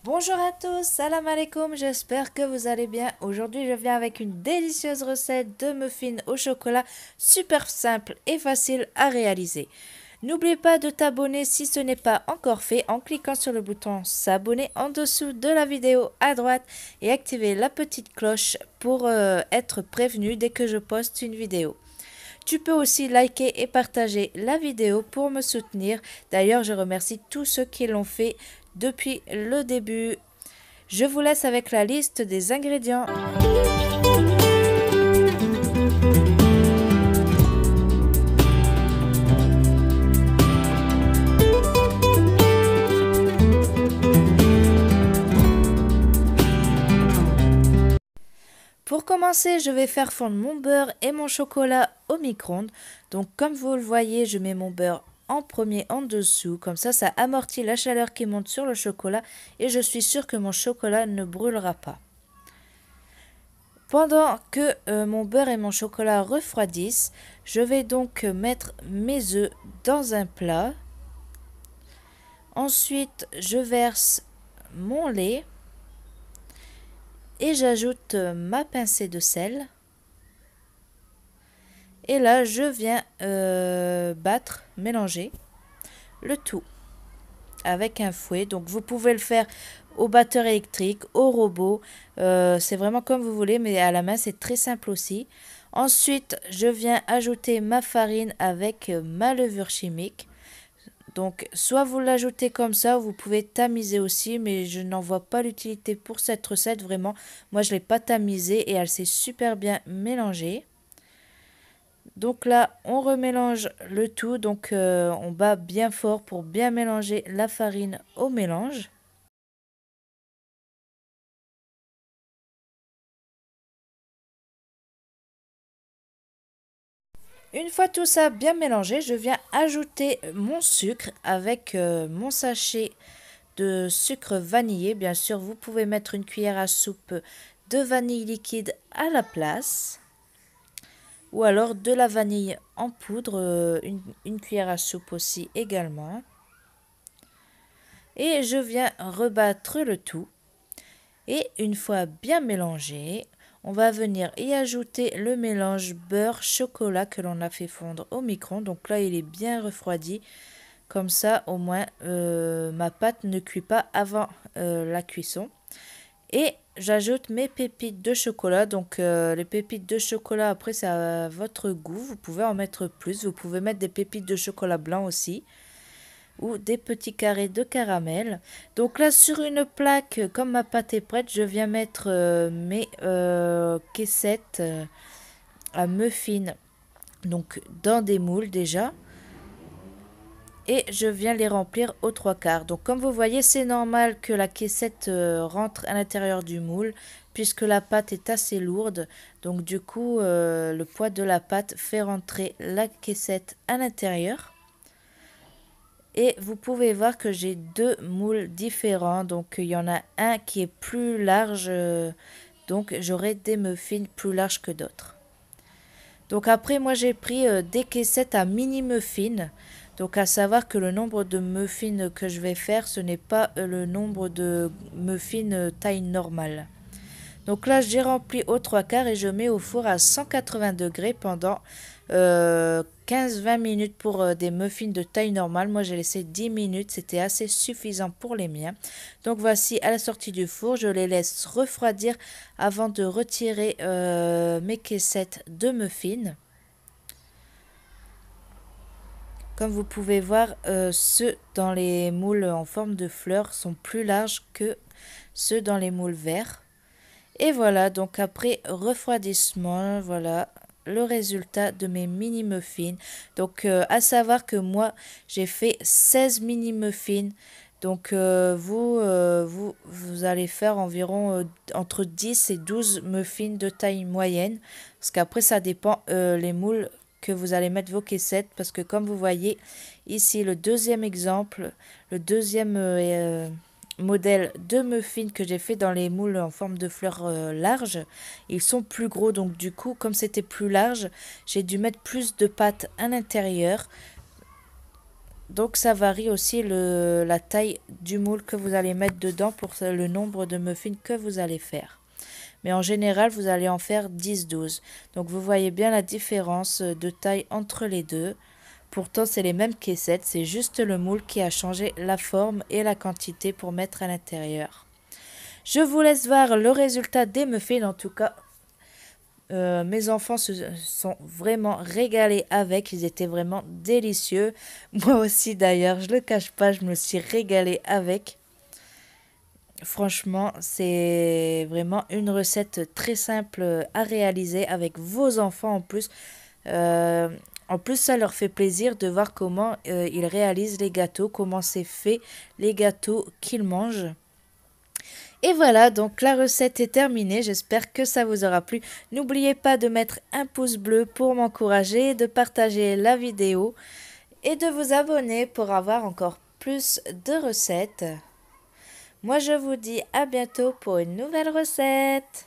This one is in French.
Bonjour à tous, salam alaikum, j'espère que vous allez bien. Aujourd'hui je viens avec une délicieuse recette de muffins au chocolat super simple et facile à réaliser. N'oublie pas de t'abonner si ce n'est pas encore fait en cliquant sur le bouton s'abonner en dessous de la vidéo à droite et activer la petite cloche pour être prévenu dès que je poste une vidéo. Tu peux aussi liker et partager la vidéo pour me soutenir. D'ailleurs, je remercie tous ceux qui l'ont fait depuis le début. Je vous laisse avec la liste des ingrédients. Pour commencer, je vais faire fondre mon beurre et mon chocolat au micro-ondes. Donc comme vous le voyez, je mets mon beurre en premier en dessous. Comme ça amortit la chaleur qui monte sur le chocolat et je suis sûre que mon chocolat ne brûlera pas. Pendant que mon beurre et mon chocolat refroidissent, je vais donc mettre mes œufs dans un plat. Ensuite, je verse mon lait et j'ajoute ma pincée de sel. Et là, je viens battre, mélanger le tout avec un fouet. Donc, vous pouvez le faire au batteur électrique, au robot. C'est vraiment comme vous voulez, mais à la main, c'est très simple aussi. Ensuite, je viens ajouter ma farine avec ma levure chimique. Donc, soit vous l'ajoutez comme ça, vous pouvez tamiser aussi, mais je n'en vois pas l'utilité pour cette recette, vraiment. Moi, je ne l'ai pas tamisée et elle s'est super bien mélangée. Donc là, on remélange le tout, donc on bat bien fort pour bien mélanger la farine au mélange. Une fois tout ça bien mélangé, je viens ajouter mon sucre avec mon sachet de sucre vanillé. Bien sûr, vous pouvez mettre une cuillère à soupe de vanille liquide à la place. Ou alors de la vanille en poudre, une cuillère à soupe aussi également. Et je viens rebattre le tout. Et une fois bien mélangé, on va venir y ajouter le mélange beurre-chocolat que l'on a fait fondre au micro-ondes. Donc là, il est bien refroidi. Comme ça, au moins, ma pâte ne cuit pas avant la cuisson. Et j'ajoute mes pépites de chocolat. Donc les pépites de chocolat, après, c'est à votre goût. Vous pouvez en mettre plus. Vous pouvez mettre des pépites de chocolat blanc aussi. Ou des petits carrés de caramel. Donc là, sur une plaque, comme ma pâte est prête, je viens mettre mes caissettes à muffins, donc dans des moules déjà. Et je viens les remplir aux trois quarts. Donc comme vous voyez, c'est normal que la caissette rentre à l'intérieur du moule, puisque la pâte est assez lourde. Donc du coup, le poids de la pâte fait rentrer la caissette à l'intérieur. Et vous pouvez voir que j'ai deux moules différents. Donc il y en a un qui est plus large. Donc j'aurai des muffins plus larges que d'autres. Donc après moi j'ai pris des caissettes à mini muffins. Donc à savoir que le nombre de muffins que je vais faire, ce n'est pas le nombre de muffins taille normale. Donc là, j'ai rempli aux trois quarts et je mets au four à 180 degrés pendant 15-20 minutes pour des muffins de taille normale. Moi, j'ai laissé 10 minutes, c'était assez suffisant pour les miens. Donc voici, à la sortie du four, je les laisse refroidir avant de retirer mes caissettes de muffins. Comme vous pouvez voir, ceux dans les moules en forme de fleurs sont plus larges que ceux dans les moules verts. Et voilà, donc après refroidissement, voilà le résultat de mes mini muffins. Donc à savoir que moi j'ai fait 16 mini muffins. Donc vous allez faire environ entre 10 et 12 muffins de taille moyenne. Parce qu'après ça dépend les moules que vous allez mettre vos caissettes. Parce que comme vous voyez ici le deuxième exemple, le deuxième modèle de muffins que j'ai fait dans les moules en forme de fleurs larges. Ils sont plus gros, donc du coup, comme c'était plus large, j'ai dû mettre plus de pâte à l'intérieur. Donc ça varie aussi la taille du moule que vous allez mettre dedans pour le nombre de muffins que vous allez faire. Mais en général, vous allez en faire 10-12. Donc vous voyez bien la différence de taille entre les deux. Pourtant, c'est les mêmes caissettes, c'est juste le moule qui a changé la forme et la quantité pour mettre à l'intérieur. Je vous laisse voir le résultat des muffins. En tout cas, mes enfants se sont vraiment régalés avec. Ils étaient vraiment délicieux. Moi aussi d'ailleurs, je ne le cache pas, je me suis régalée avec. Franchement, c'est vraiment une recette très simple à réaliser avec vos enfants en plus. Euh, En plus, ça leur fait plaisir de voir comment ils réalisent les gâteaux, comment c'est fait, les gâteaux qu'ils mangent. Et voilà, donc la recette est terminée. J'espère que ça vous aura plu. N'oubliez pas de mettre un pouce bleu pour m'encourager, de partager la vidéo et de vous abonner pour avoir encore plus de recettes. Moi, je vous dis à bientôt pour une nouvelle recette.